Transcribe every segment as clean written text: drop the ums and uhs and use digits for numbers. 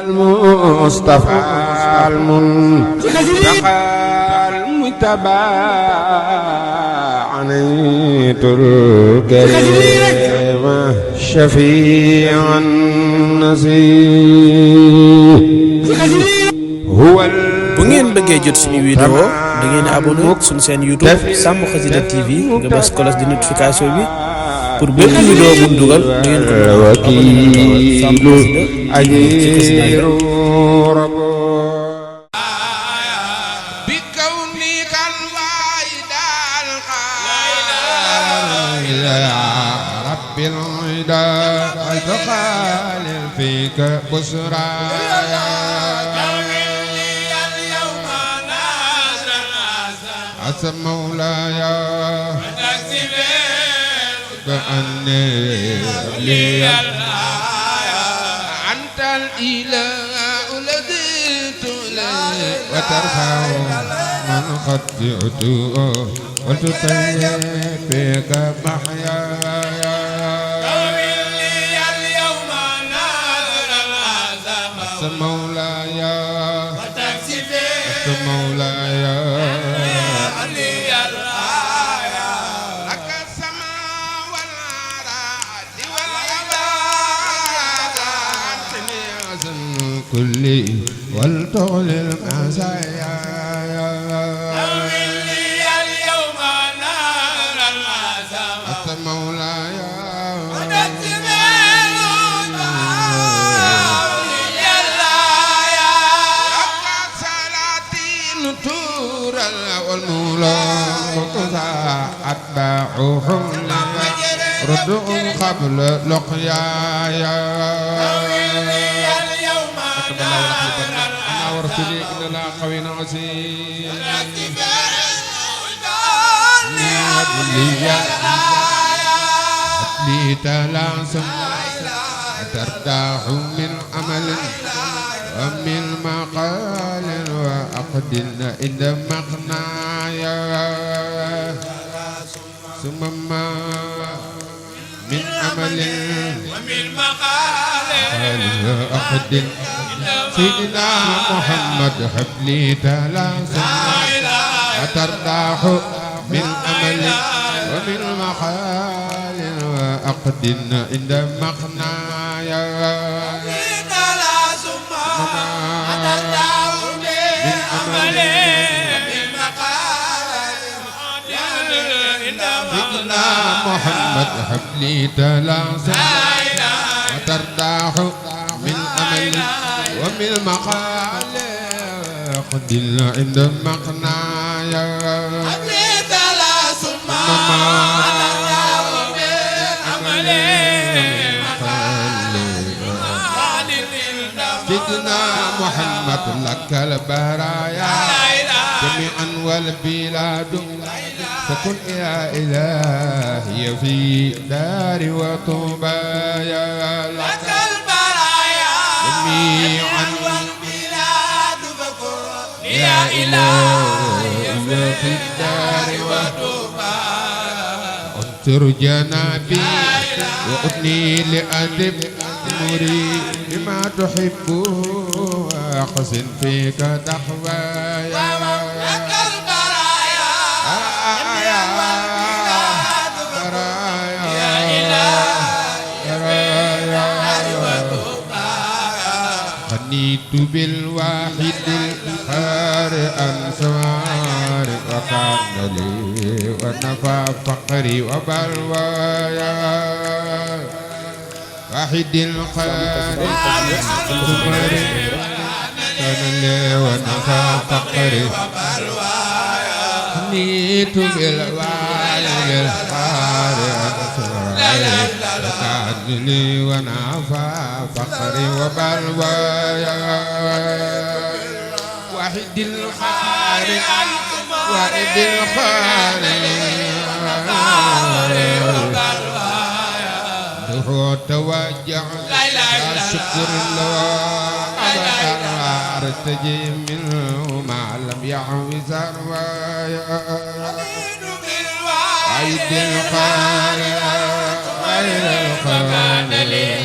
المصطفى المنتقى المجتبى عنيت الكريم شفيع النسيم هو bu ngeen bëggee jot suñu vidéo da ngeen di abonné suñu chaîne YouTube Sàmm Xasida TV nga bës cloche de notification bi pour bépp vidéo bu dugal da ngeen ko wakiilu ajiru rabbu bi kawni kan waydal ila rabbil ida alqalil fika busra أسم مولاي بأني لي أنت الإله الذي تولي وترفع من قد جئت وتطيب بك محياي أسم مولاي أسم مولاي كلي والطول المزايا لي اليوم نار العزم أنت مولاي ودت لي الرايا أبقى سلاطين تورا والمولى وكذا أتباعهم ردوا قبل لقيايا ورسلي إن لا قوي عزيز لي تلاسم ترتاح من عمل ومن مقال وأقد عند مقنايا ثم ما من عمل ومن مقال وأقد سيدنا محمد حبلي تلاسم أترتاح من أمل ومن مقال وأقد عند مقنايا من أمل من مقال سيدنا محمد حبلي تلاسم أترتاح من أمل ومن مقال قدل عند مقنايا أبليت لا سمع سيدنا محمد لك البرايا جميعا والبلاد فكن يا إلهي في دار وطوبايا لك البرايا جميعا والبلاد فكن يا إلهي في الدار وطوبى انصر جنابي وأدني لأدب أمري بما تحب وأحسن فيك تقوايا لك البرايا والبلاد فكن يا إلهي وطوبى خنيت بالواحد القهار أنصار وكان لي ونفى فقري وبلوايا واحد القهار أنصار كان لي ونفى فقري خنيت بالواحد القهار أنصار وكان لي ونفى فقري وبلوايا واحد الخالق واحد الخالق هو توجع شكر الله ارتجي منه ما لم يعوز روايا واحد الخالق غير الخالق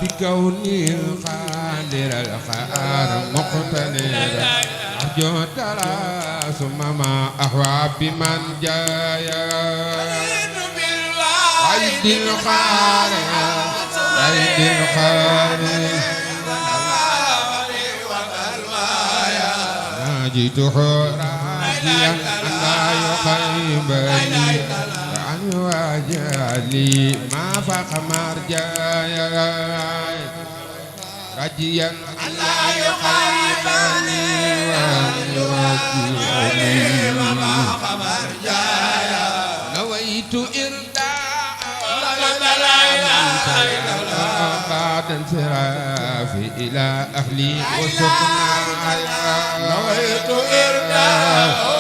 بكوني القادر القهار مقتدر أرجو ثم ما أهوى بمن جايا عيد الخالق عيد الخالق ناجيته راجيا أن لا يخيبني عن وجهي ما فاق مرجايا راجيا أن لا يخيبني وعن وجهي ما فاق مرجايا نويت إرداء بعد انصرافي إلى أهلي وسكنايا نويت إرداء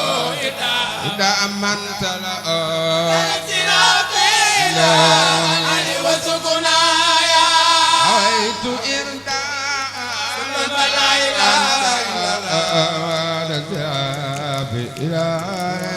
إذا أمنت انصرافي إلى أهلي وسكنايا نويت إرداء بعد انصرافي إلى أهلي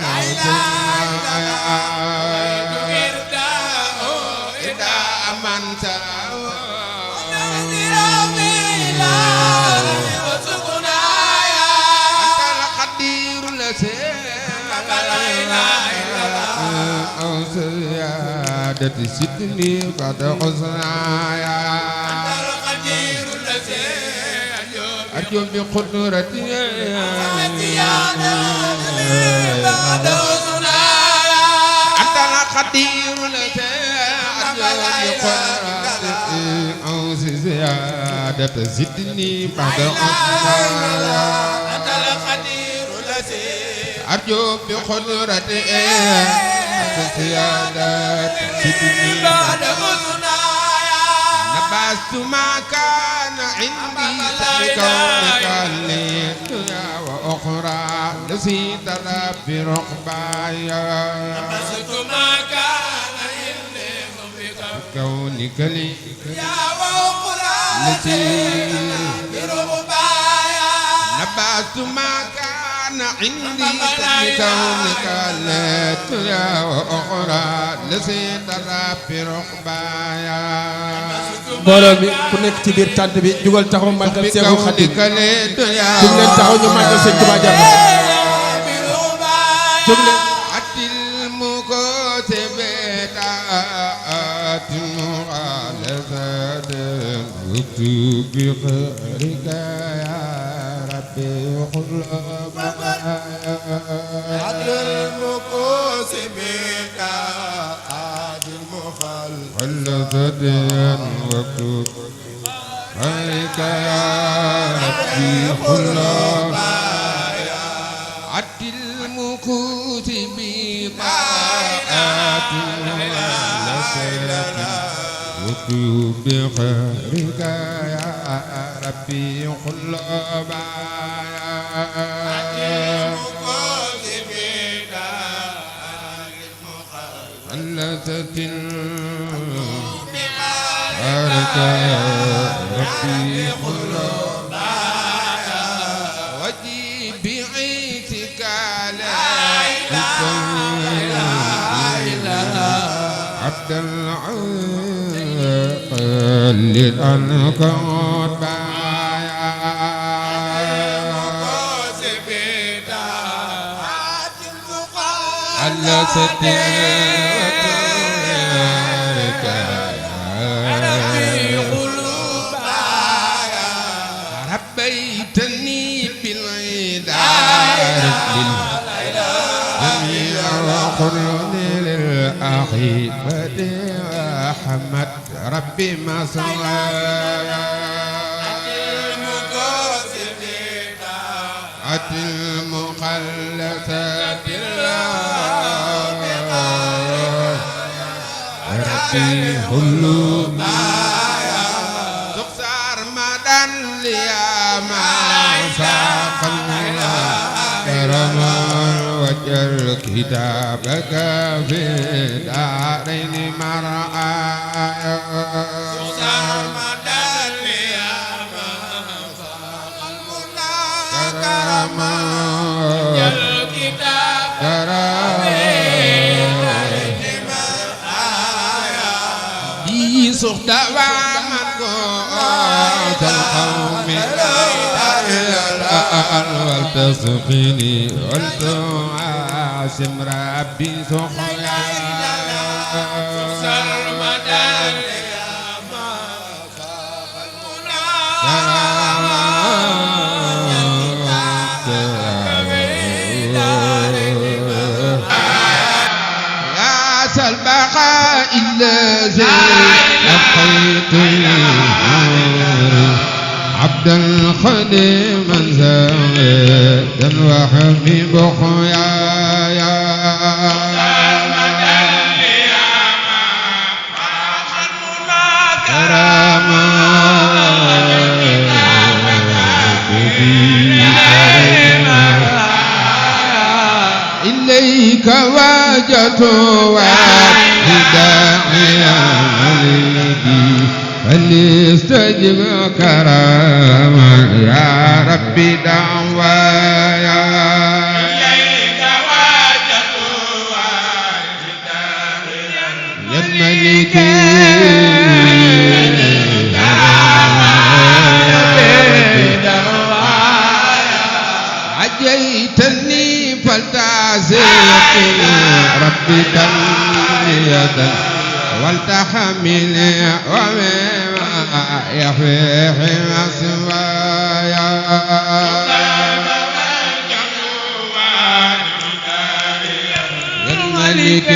سيدني قد حسنايا أرجو بقدرتي أنت القدير الذي أرجو بقدرتي أوس زيادة سيدني قد حسنايا أنت القدير الذي أرجو بقدرتي سيادة سيدني بعد غصنايا نبست ما كان عندي بكونك للدنيا وأخرى نسيت ربي رقبايا نبست ما كان عندي بكونك للدنيا وأخرى نسيت رقبايا نبست ما كان عندي بكونك للدنيا وأخرى نسيت ربي رقبايا mbooloo mi ku nekk ci biir tànt bi jugal taxaw màggal Seexul Xadiim jóg leen taxaw ñu màggal Sëñ Tuubaa jàmm jóg leen atil mu ko sebeta atimu alasaden uktu bi kharika ya rabbi khulaba atil mu ko sebeta atimu alasaden uktu kharika ya rabbi khulaba atil mu ko sebeta وكتب بخيرك يا ربي قلوبا التي بخيرك يا ربي قلوبا وجي بعيتك لا عبد العقل للأنكار بايا الله سترك ربيتني بالعداد جميع وقرني للأخي بديع حمد ربي ما صلى أتي المخلصات ربي كل تقصر مدن ليا ما فاق كرما وجل كتابك في دارين مرعاي تقصر مدن ليا ما فاق كرما وجل كتابك في دارين مرعاي دواما قوت القوم والتصقيني والتعاسم ربي سخيا البقاء الذي أبقيت عبدا خديما زاهدا وحبيب خيايا إليك وجهت وداعيا مليكي فليستجب كراما يا ربي دعوايا إليك وجهت وداعيا يا مليكي عجيتني فلتعزيني ربي تنية والتحملني ومما يفيح مسوايا يا الملك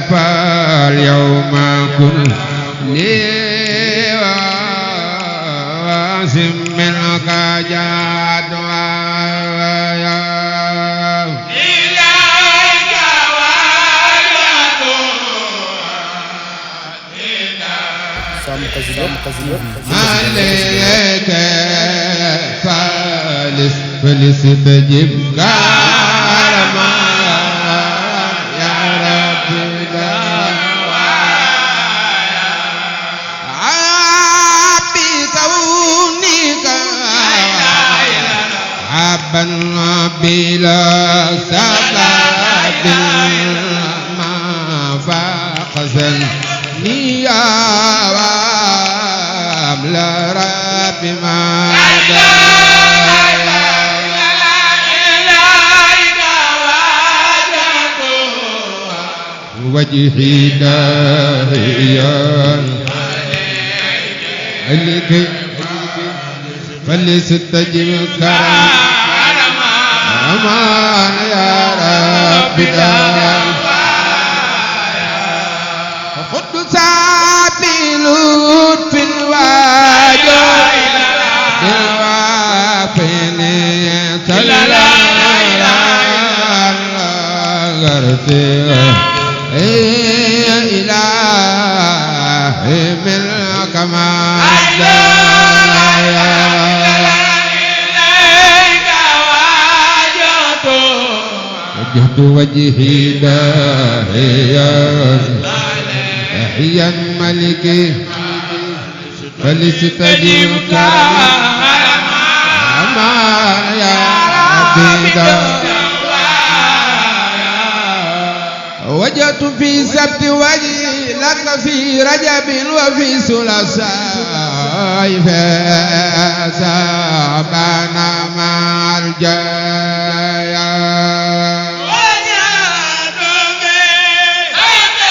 فاليوم كن لي واسم منك جدوايا إليك عليك فلستجب كرما يا ربي عبي كونك عبا بلا سبب ما فاقزني يا واملا ربي ما وجهي داهيا عليك فليستجب كرما أمان يا رب خذ ساتي لطف الواجب الوافني صلى الله يا إلهي ملك ما إليك وجهت وجهي داهيا داهيا ملكي فلستجب كرما يا ربي وجدت في سبت وجهي لك في رجب وفي ثلاثاء فسابنا مع الجايا وجدت في سبت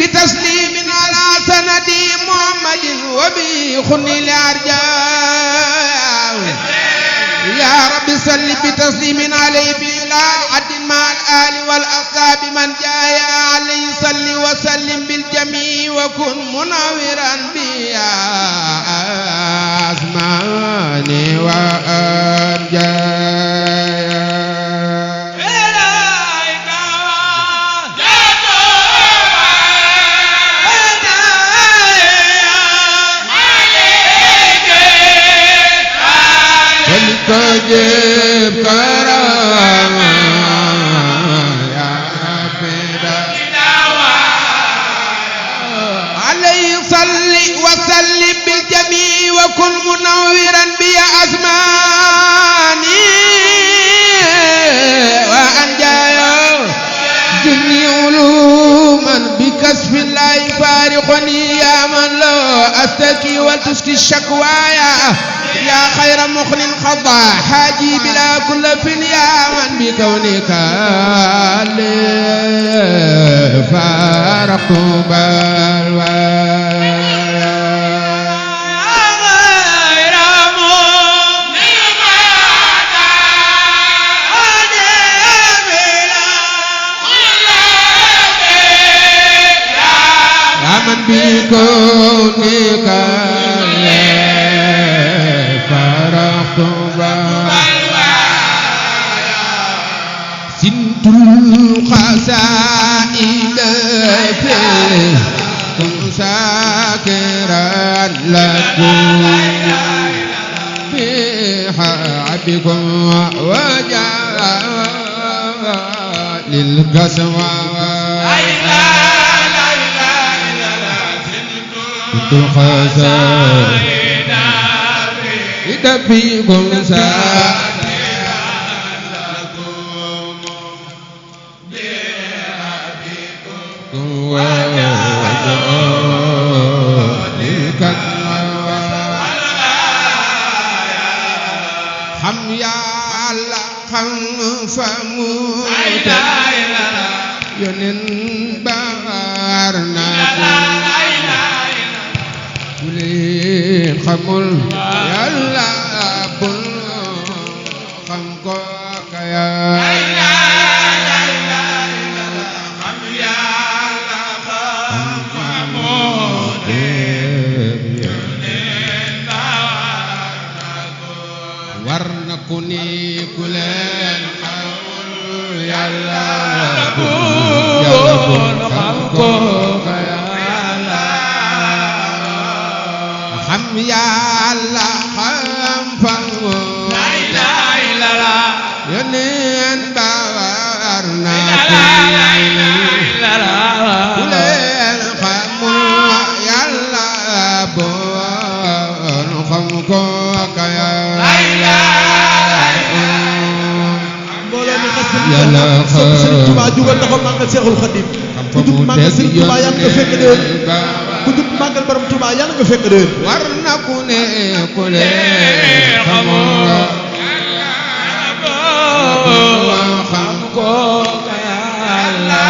بتسليم على سندي محمد وبخن الأرجاء يا رب صل بتسليم عليه بلا عد مع الآل والأصحاب من جاء عليه صل وسلم بالجميع وكن منورا بيا أزماني وأرجاء جيب كرامة يا ربي عليه صل وسلم بالجميع وكن منورا بي أزماني وأنجايا جني علوما بكسف الله فارقني يا من لا أستكي وتسكي الشكوايا يا خير مخن خضى حاجي بلا كل يا من بكونك لي فارقت بالوايا من بكونك فرحت سنت القصائد فيكم ساكرا لكم بحبكم وجاء للقسوة الخزائن إذا فيكم ساكرا لكم بحبكم وجودك حم يا الله حم فموت ينن بارنا xamul yàlla bul xam ko ka yàlla xam yàlla xam xamul war na ku ni ku leen xamul yàlla bul xam ko ka yàlla xam yàlla xam fangu la ilaha illallah yoneen ba war na ku leen xamul yàlla bon xam ko ka yàlla yàlla sopp Serigne Touba jugal taxaw màggal Seexul Xadim ku jub màggal Serigne Touba yàlla nga fekk déwén ku jub màggal borom Touba yàlla nga fekk déwén war na ku ne ku leen xamul xam ko yàlla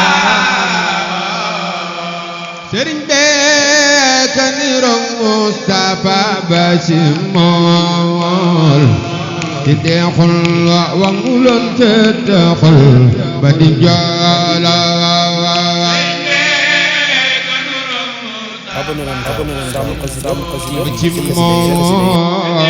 Serigne bee ka niroog Moustapha Ba ci mool ti deexul wanguloon te deexul ba di joola abonné leen Sàmm Xasida ci mool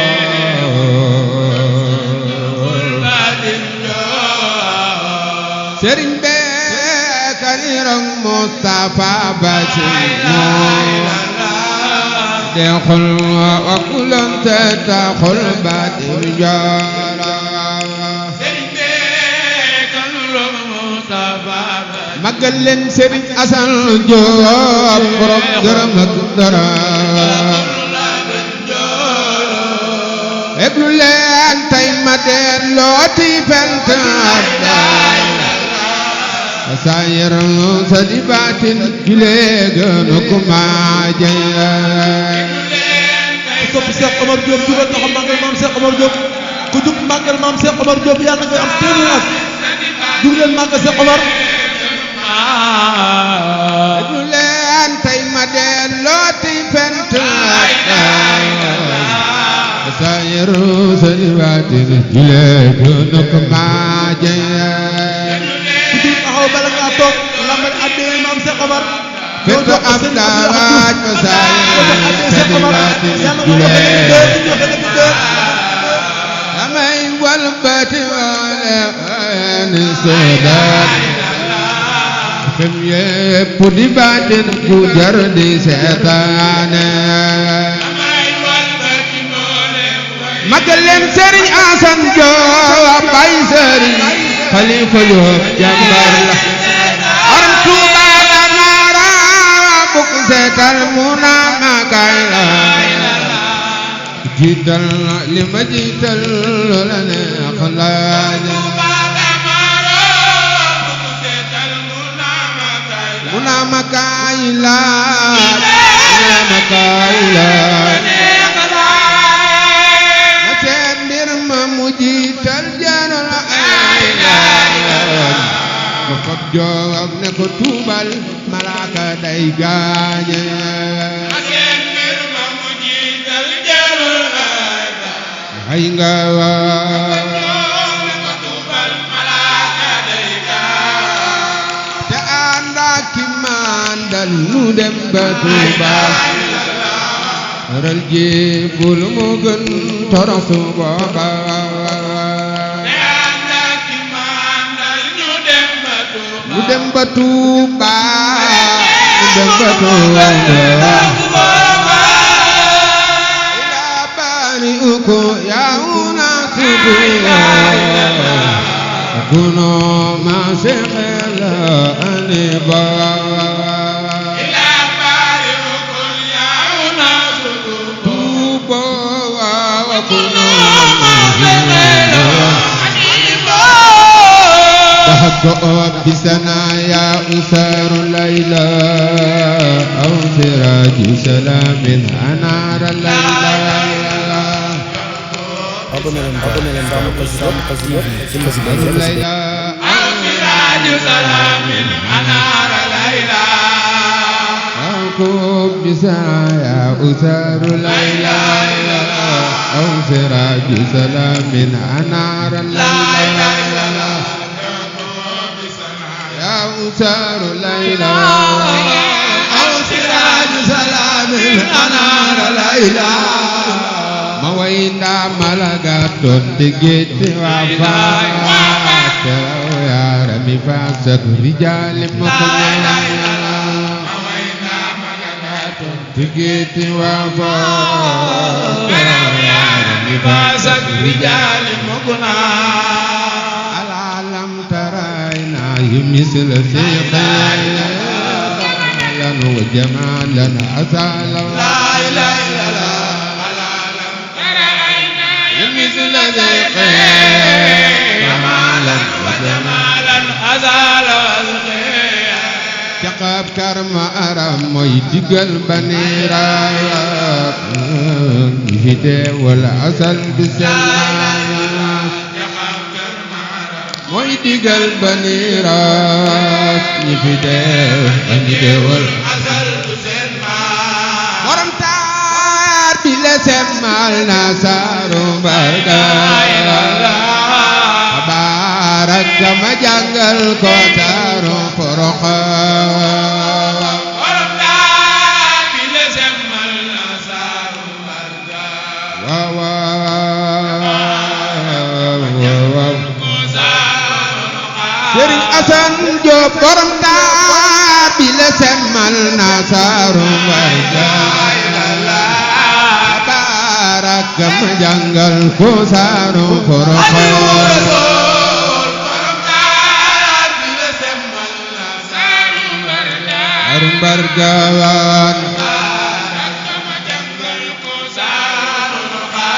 Sëriñ bee ka niroog Moustapha Ba ci mool deexul wanguloon te deexul ba di joola magal leen Serigne Assane Diop borom dërëm ak dërëm déglu leen tey ma delloo ti fent sa yaram sa di baatin julee gënu ko maa jëy ku topp Cheikh Omar Diop jugal taxaw màggal maam Cheikh Omar Diop ku jub màggal maam Cheikh Omar Diop yàlla nga am téeméer at jug leen màggal Cheikh Omar déglu leen tey ma delloo ti fent sa yaram sa di baatin julee gënu ko maa jëy ku jub taxaw bala ngaa toog lambal addee maam Cheikh Omar fekk am daaj ma saa Cheikh Omar yàlla nga damay walbati wala ni sodaat fem yépp di baatin ku jar di seetaane magal leen Serigne Assane Diop bay Serigne Khalifa Diop jàmbar la aram Touba la mara buk seetal muna makay la jiital li ma jiital la neex laaj muna makay la jiital jaral ay ma fab joog ne ko tuubal malaaka day gaañe ay nga te ànd ak ki mandal nu dem ba tuubal ral jébbul mu gën toroxu booba mu dem ba Tuuba ila bari uko yauna subuya kuno ma shekhala aniba تهجأ بسنايا أسار الليلة أو سراج سلام أنار الليلة abonné leen Gamou Khasida TV أو سراج سلام أنار الليلة أو بسنايا أسار الليلة أو سراج سلام أنار الليلة أوسار ليلى أو سراج سلام أنار ليلى ما وينا ملقات تجيت وفات يا ربي فاسد رجال مخنا ما وينا ملقات تجيت وفات يا ربي فاسد رجال مخنا مثل سيقين وجمالا أسالا لا إله إلا الله مثل سيقين جمالا وجمالا أسالا شقاب كرم أرم ويتقل بنيرا يهدي والعسل بالسلام mooy digal baniiraat ñi fi deew ak ñi deewal asal du seen maam borom taar bi la semmal na saaru mbarga tabaaraka ma jàngal ko saaru foroxa borom taar bi la semmal na saaru mbarga Serigne Assane Diop borom taar bi la semmal na saaru mbarga baraka ma jàngal ko saaru foroxa borom taar bi la semmal na saaru mbarga baraka ma jàngal ko saaru foroxa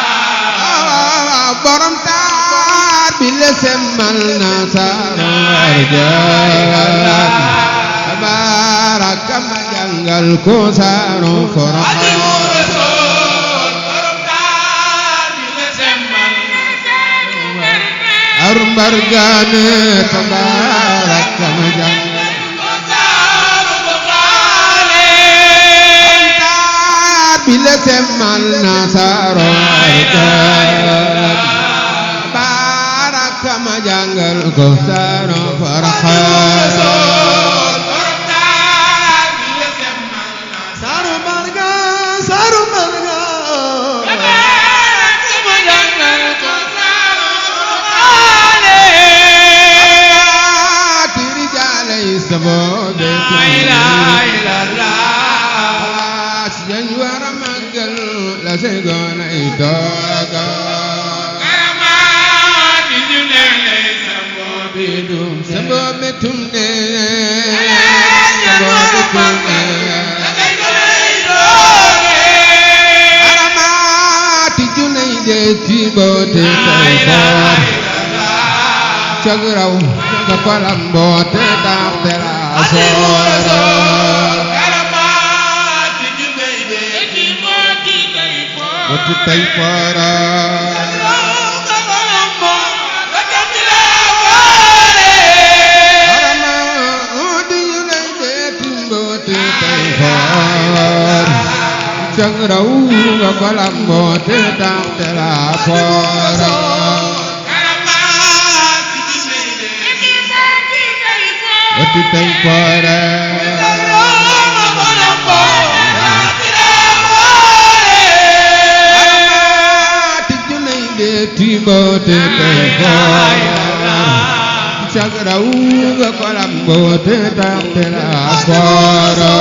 borom taar bi la semmal na saaru arjaan tabaaraka ma jàngal ko saaru foroxa saaru mbargaan tabaaraka ma jàngal ko saaru taar bi la semmal na saaru arjaan kama jàngal ko saaru foroxa saaru mbarga kama jàngal ko saaru foroxa kiri jaalay saboobe la ilaha illallah jañ wara magal la segoonay tooga Sabo betum ne Sabo betum ne Aramati junay de tibote kayfar Chagraw ka palambote daxtera soro Aramati junay de tibote kayfar Wati kayfara Chagraw ga palambote daxtera soro Wati tay para Aramati junay de tibote tay para Chagraw ga palambote daxtera soro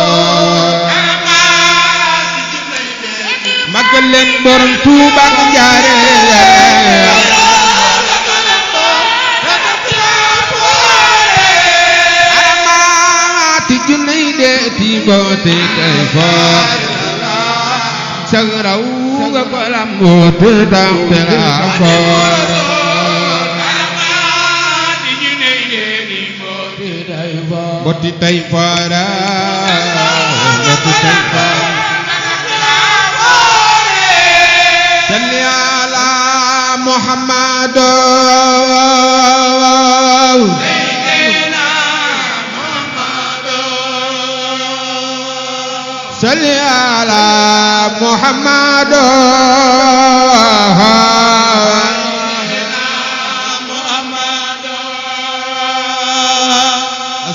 Magal leen borom Tuuba ak Njaaréem Aramati junay de tibote kayfar Chagraw ga palambote daxtera soro Boti tay fara Boti tay fara Salli ala Muhammad Sayyidina Muhammad Salli ala Muhammad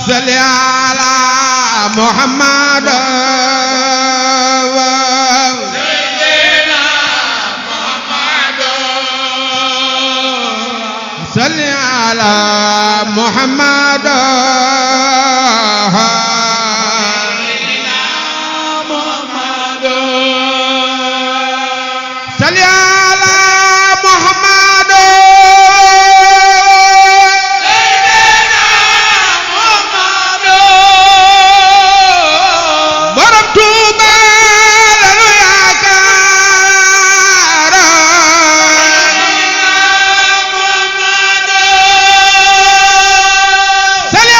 Salli ala Muhammad Salli ala Muhammad Salli ala Muhammad Borom Tuuba lanu yaakaar Salli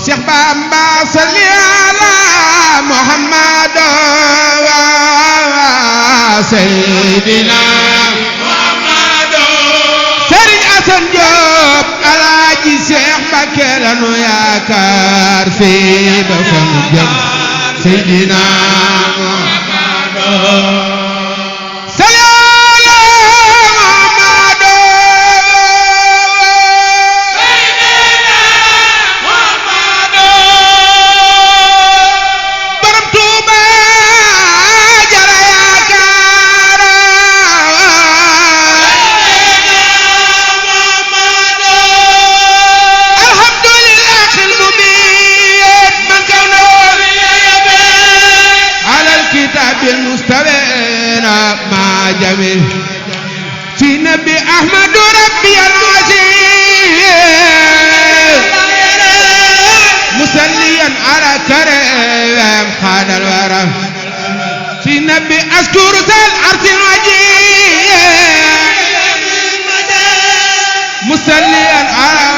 Cheikh Bamba salli ala Muhammad Sayyidina Muhammad Serigne Assane Diop Alaaji Cheikh Mbacké lanu yaakaar fi ba fanu jëm Sayyidina Muhammad جميل في نبي أحمد ربي العزيز مسليا على كريم خان الورى في نبي أذكر ذا العرش الوجيه مسليا على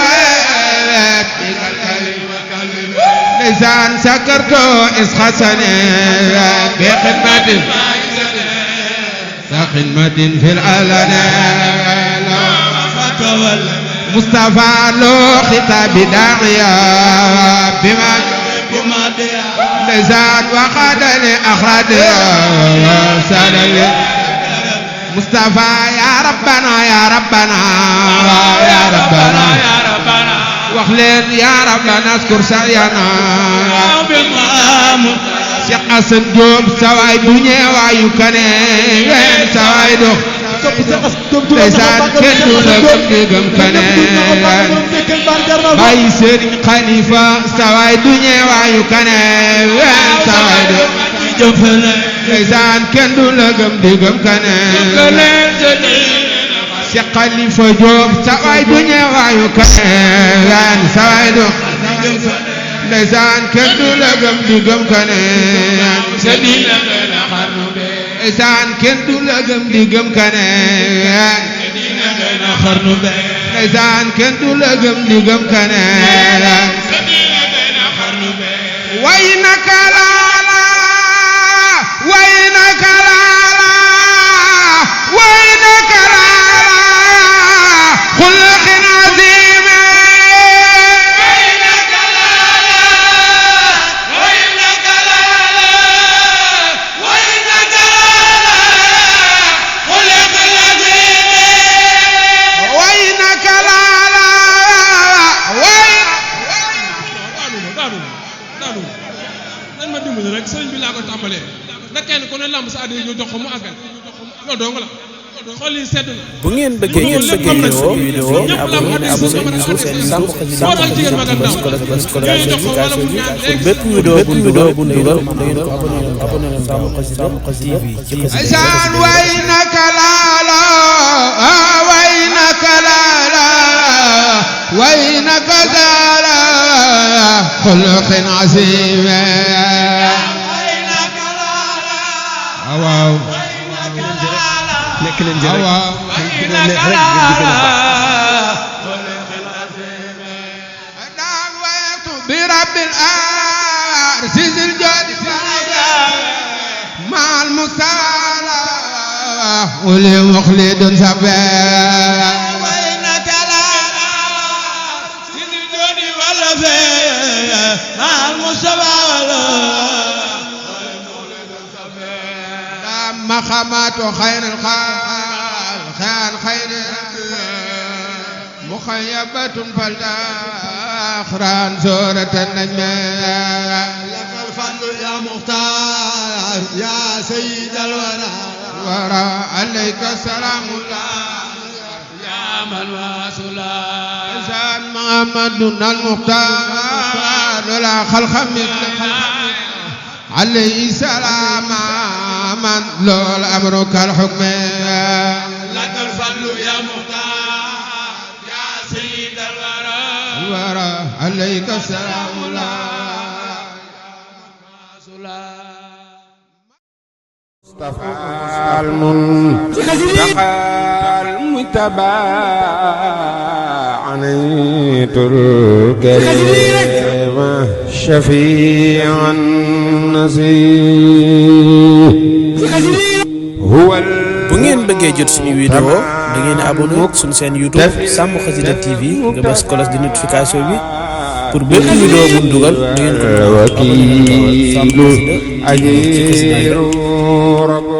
لسان سكرته إذ خسني بخدمته خدمة في العلن مصطفى له خطاب داعية بما لسان وقدني أخرج سلل مصطفى يا ربنا يا ربنا يا ربنا واخلد يا ربنا اذكر سعينا Cheikh Assane Diop sawaay du ñeewaayu kaneen sawaay dox sopp Seex As Jóob ndeysaan kenn du la gëm di gëm kaneen bàyyi Sëriñ Xalifa sawaay du ñeewaayu kaneen sawaay du ndeysaan kenn du la gëm di gëm kaneen Seex Xalifa Jóob sawaay du ñeewaayu kaneen sawaay du ndeysaan kenn du la gëm di gëm kaneen ndeysaan kenn du la gëm di gëm kaneen ndeysaan kenn du la gëm di gëm kaneen way naka laala way naka laala way naka laala xuluqin aziim way naka laala way naka laala way naka laala xuluqin aziim way naka laala way daanu nan ma dimbali rek sëriñ bi laa ko tàmbalee na kenn ku ne lamb sa addi ñu jox ko mu àggal loolu dong la xool yi sedd na bu ngeen bëggee vidéo abonné seen Samb Xasida bépp vidéo bu dugal da ngeen ko abonné Samb Xasida TV ci ndeysaan way naka laala way naka laala way naka laala xuluqin aziim waaw nekk leen jërëjëf waaw bi rabbil arsi zil jodi maal musala uli muxlidun sabe مخامات خير الخلق خير مخيبة فالأخران سورة النجم لك الفضل يا مختار يا سيد الورى عليك السلام الله يا من واسلا إنسان محمد المختار لا خلق مثل عليه السلام من له الأمر كالحكم لك الفضل يا مختار يا سيد الورى عليك السلام الله مصطفى المنتقى المجتبى عنيت الكريم شفيع النصير هو bu ngeen bëggee jot suñu vidéo da ngeen abonné suñu seen YouTube Samb Xasida TV nga bës cloche de notification bi pour bépp vidéo bu dugal da ngeen ko